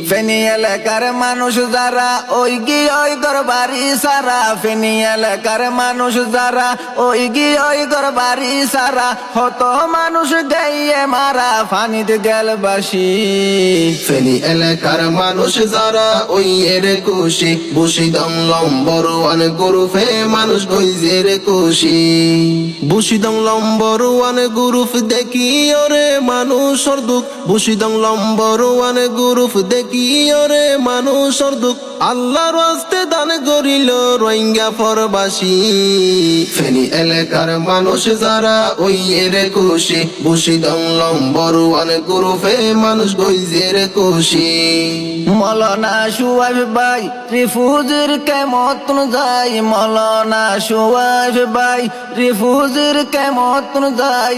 ফেনী এলাকার মানুষ যারা ওই ওই ঘর বাড়ি সারা, ফেনী এলাকার মানুষ যারা ওই ওই ঘর বাড়ি সারা, হত মানুষ গাইয়ে মারা ফানিতে গেল বাসি। ফেনী এলাকার মানুষ যারা ওই এর খুশি, বুশিদং লম্বরওয়ান গ্রুপে মানুষ গইজের খুশি। বুশিদং লম্বরওয়ান গ্রুপ দেখি ওরে মানুষের দুঃখ, বুশিদং লম্বরওয়ান গ্রুপ দেখি ওরে মানুষের দুঃখ, আল্লাহর রাস্তে দান করিল রোহিঙ্গা প্রবাসী। ফেনী এলাকার মানুষ যারা ওই এর খুশি, বুশিদং লম্বরওয়ান গ্রুপে মানুষ গইজের খুশি। মৌলানা সুয়াইব ভাই রিফুজির কেমত যাই, মৌলানা সুয়াইব ভাই রিফুজির কেমত যাই,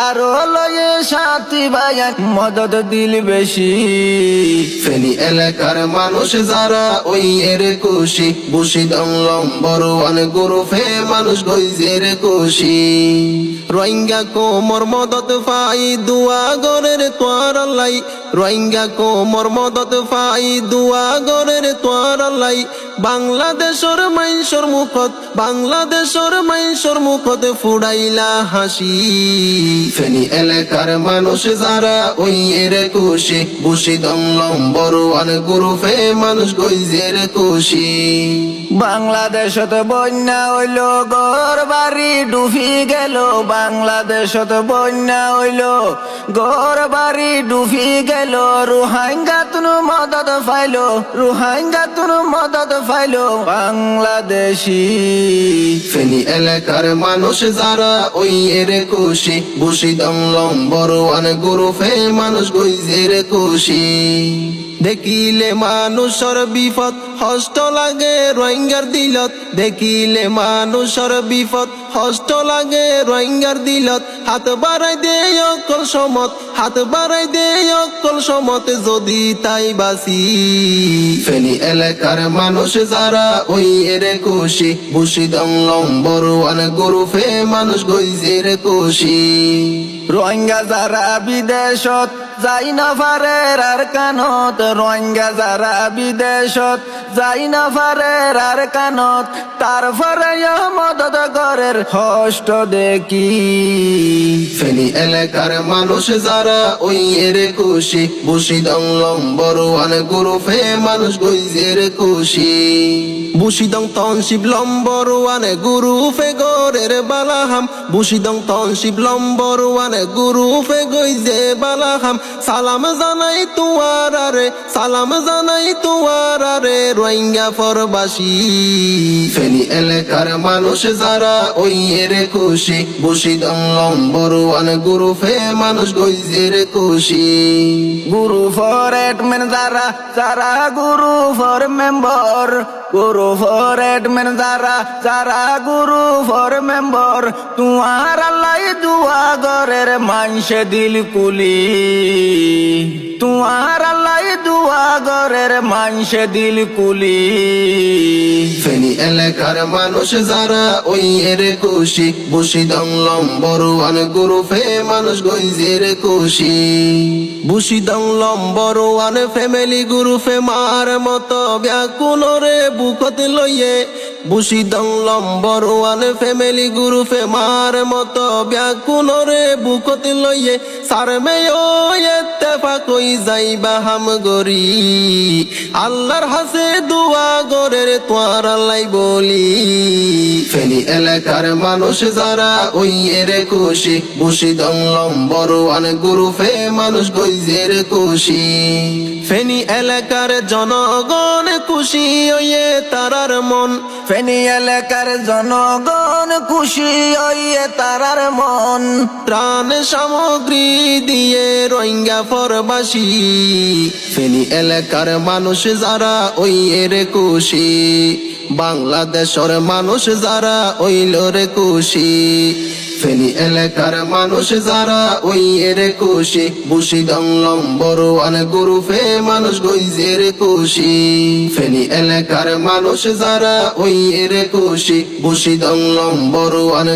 আরো লয়ে সাথী ভাই মদদ দিল বেশি। ফেনী এলাকার মানুষ যারা ওই এর খুশি, বুশিদং লম্বরওয়ান গ্রুপে মানুষ গইজের খুশি। রোহিঙ্গা কোমর মদত পাই দুয়া গরের তোয়ার আল্লাই, রোহিঙ্গা কোমর মদত পাই দুয়া গরের তোয়ার আল্লাই, বাংলাদেশের মাইনসর মুখত, বাংলাদেশের মাইনসর মুখত ফুড়াইলা হাসি। ফেনী এলাকার মানুষ যারা ওই এর খুশি, বুশিদং লম্বরওয়ান গ্রুপে মানুষ গইজের খুশি। বাংলাদেশত বন্যা হইল ঘর বাড়ি ডুবি গেল, বাংলাদেশত বন্যা হইল ঘর বাড়ি ডুবি গেল, রোহিঙ্গা তুনু মদত পাইল, রোহিঙ্গা তুনু মদত পাইল বাংলাদেশি। ফেনী এলাকার মানুষ যারা ওই এর খুশি, বুশিদং লম্বরওয়ান গ্রুপে মানুষ গইজের খুশি। দেখিলে মানুষের বিপদ হস্ত লাগে রোহিঙ্গার দিলত, দেখিলে মানুষের বিপদ হস্ত লাগে রোহিঙ্গার দিলত, হাত বাড়াই দে অকল সমত, হাত বাড়াই দে অকল সমত যদি তাই বাসি। ফেনী এলাকার মানুষ যারা ওই এর খুশি, বুশিদং লম্বরওয়ান গ্রুপে মানুষ গইজের খুশি। রোহিঙ্গা যারা বিদেশত যাই না পারে আর কানত, রোহিঙ্গা যারা বিদেশত যাই না পারে আর কানত, তারপরে মদত করের হষ্ট দেখি। ফেনী এলাকার মানুষ যারা ওই এর খুশি, বুশিদং লম্বরওয়ান গ্রুপে মানুষ গইজের খুশি। বুশিদং তনশিব লম্বরওয়ান গ্রুপে গরের বালাহাম, বুশিদং তনশিব লম্বরওয়ান গ্রুপে গইজে বালাহাম, সালাম জানাই তুয়ার আরে, সালাম জানাই তুয়ার আরে রোহিঙ্গা প্রবাসী। ফেনী এলাকার মানুষ যারা ওই এর খুশি, বুশিদং লম্বরওয়ান গ্রুপে মানুষ গইজের খুশি। গুরু ফর এডমিন যারা, যারা গুরু for member, Guru for admin যারা, যারা গুরু ফর মেম্বার, তোমার আল্লাহ দুয়া গরের মানসে দিল কুলি, তোমার আল্লাহ দুয়া গরের মানসে দিল কুলি। ফেনী এলাকার মানুষ যারা ওই এর খুশি, বুশিদং লম্বরওয়ান গ্রুপে মানুষ গইজের খুশি। বুশিদং লম্বরওয়ান ফ্যামিলি গ্রুপে মার মতো ব্যাকুলরে বুকত লইয়ে, বুশিদং লম্বরওয়ান ফ্যামিলি গ্রুপে মার মতো ব্যাকুলরে বুকত লইয়ে, সারমে ও ইত্তেফাক হই যাইবা হাম গরি, আল্লাহর হাসে দুয়া গরের তোয়ার আল্লাই বলি। ফেনী এলাকার মানুষ যারা ওই এর খুশি, বুশিদং লম্বরওয়ান গ্রুপে মানুষ গইজের খুশি। ফেনী এলাকার জনগণ খুশি হইয়ে তারার মন, ফেনী এলাকার জনগণ খুশি হইয়ে তারার মন, ত্রাণ সামগ্রী দিয়ে রোহিঙ্গা প্রবাসী। ফেনী এলাকার মানুষ যারা ওই এর খুশি, বাংলাদেশের মানুষ যারা ওইল রে খুশি। ফেনী এলাকার মানুষ যারা ওই এর খুশি, বুশিদং লম্বরওয়ান গ্রুপে মানুষ গইজের খুশি। ফেনী এলাকার মানুষ যারা ওই এর খুশি, বুশিদং লম্বরওয়ান